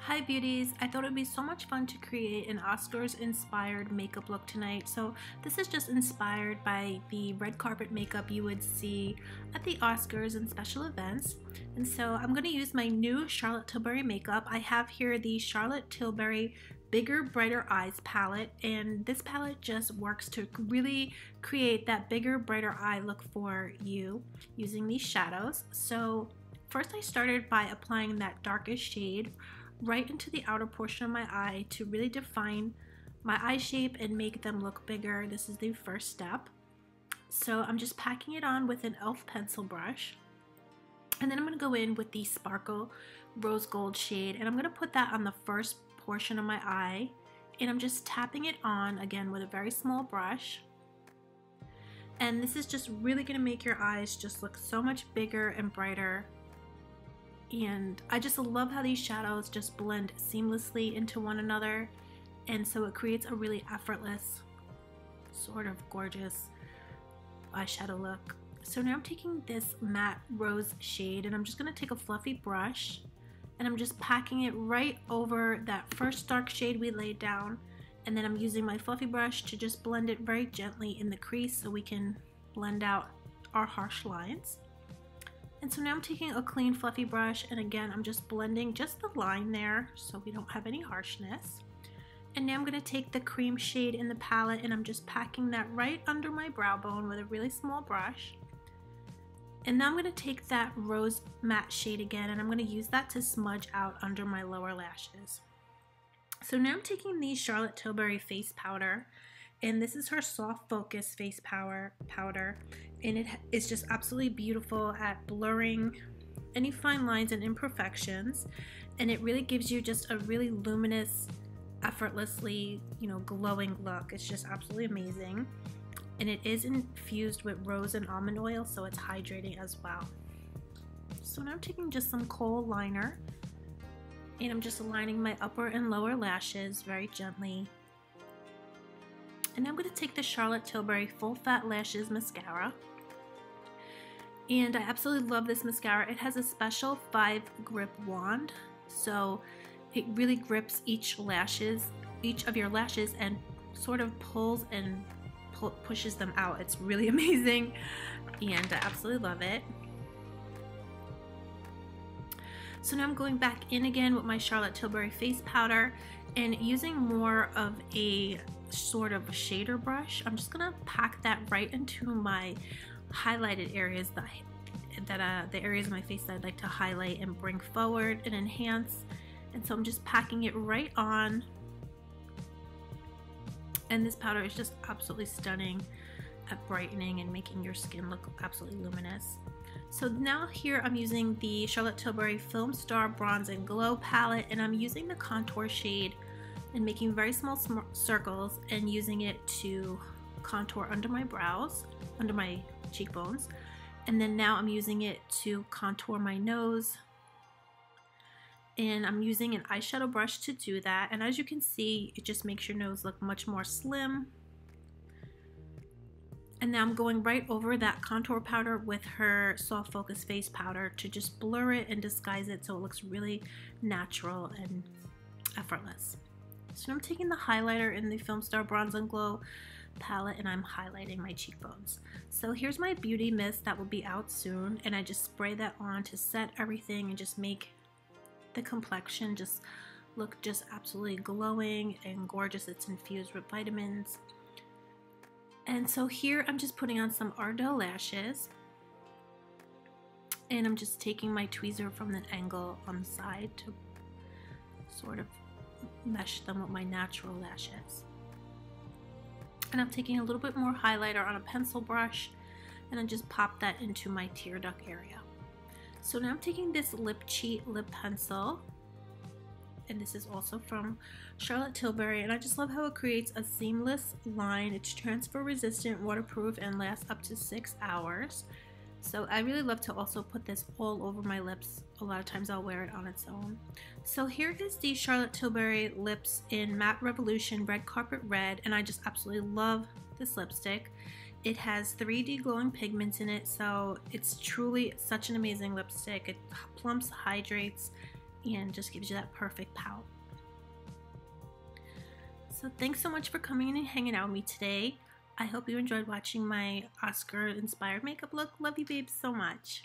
Hi beauties, I thought it would be so much fun to create an Oscars inspired makeup look tonight. So this is just inspired by the red carpet makeup you would see at the Oscars and special events. And so I'm going to use my new Charlotte Tilbury makeup. I have here the Charlotte Tilbury Bigger Brighter Eyes palette, and this palette just works to really create that bigger brighter eye look for you using these shadows. So first I started by applying that darkest shade right into the outer portion of my eye to really define my eye shape and make them look bigger. This is the first step. So I'm just packing it on with an e.l.f. pencil brush. And then I'm going to go in with the Sparkle Rose Gold shade, and I'm going to put that on the first portion of my eye. And I'm just tapping it on again with a very small brush. And this is just really going to make your eyes just look so much bigger and brighter. And I just love how these shadows just blend seamlessly into one another, and so it creates a really effortless, sort of gorgeous eyeshadow look. So now I'm taking this matte rose shade, and I'm just going to take a fluffy brush, and I'm just packing it right over that first dark shade we laid down, and then I'm using my fluffy brush to just blend it very gently in the crease so we can blend out our harsh lines. And so now I'm taking a clean fluffy brush, and again I'm just blending just the line there so we don't have any harshness. And now I'm going to take the cream shade in the palette, and I'm just packing that right under my brow bone with a really small brush. And now I'm going to take that rose matte shade again, and I'm going to use that to smudge out under my lower lashes. So now I'm taking the Charlotte Tilbury face powder, and this is her soft focus face powder, and it is just absolutely beautiful at blurring any fine lines and imperfections, and it really gives you just a really luminous, effortlessly, glowing look. It's just absolutely amazing, and it is infused with rose and almond oil, so it's hydrating as well. So now I'm taking just some kohl liner, and I'm just aligning my upper and lower lashes very gently. And now I'm going to take the Charlotte Tilbury Full Fat Lashes Mascara. And I absolutely love this mascara. It has a special 5 grip wand, so it really grips each of your lashes, and sort of pulls and pushes them out. It's really amazing, and I absolutely love it. So now I'm going back in again with my Charlotte Tilbury face powder, and using more of a sort of shader brush, I'm just gonna pack that right into my highlighted areas, the areas of my face that I'd like to highlight and bring forward and enhance. And so I'm just packing it right on, and this powder is just absolutely stunning at brightening and making your skin look absolutely luminous. So now here I'm using the Charlotte Tilbury FILMSTAR Bronze and Glow palette, and I'm using the contour shade and making very small circles and using it to contour under my brows, under my cheekbones. And then now I'm using it to contour my nose, and I'm using an eyeshadow brush to do that. And as you can see, it just makes your nose look much more slim. And now I'm going right over that contour powder with her soft focus face powder to just blur it and disguise it so it looks really natural and effortless. So I'm taking the highlighter in the FILMSTAR Bronze and Glow palette, and I'm highlighting my cheekbones. So here's my beauty mist that will be out soon, and I just spray that on to set everything and just make the complexion just look just absolutely glowing and gorgeous. It's infused with vitamins. And so here I'm just putting on some Ardell lashes, and I'm just taking my tweezer from the angle on the side to sort of mesh them with my natural lashes. And I'm taking a little bit more highlighter on a pencil brush, and I just pop that into my tear duct area. So now I'm taking this lip cheat lip pencil, and this is also from Charlotte Tilbury, and I just love how it creates a seamless line. It's transfer resistant, waterproof, and lasts up to 6 hours. So I really love to also put this all over my lips. A lot of times I'll wear it on its own. So here is the Charlotte Tilbury lips in Matte Revolution Red Carpet Red, and I just absolutely love this lipstick. It has 3D glowing pigments in it, so it's truly such an amazing lipstick. It plumps, hydrates, and just gives you that perfect pout. So thanks so much for coming in and hanging out with me today. I hope you enjoyed watching my Oscar inspired makeup look. Love you babes so much.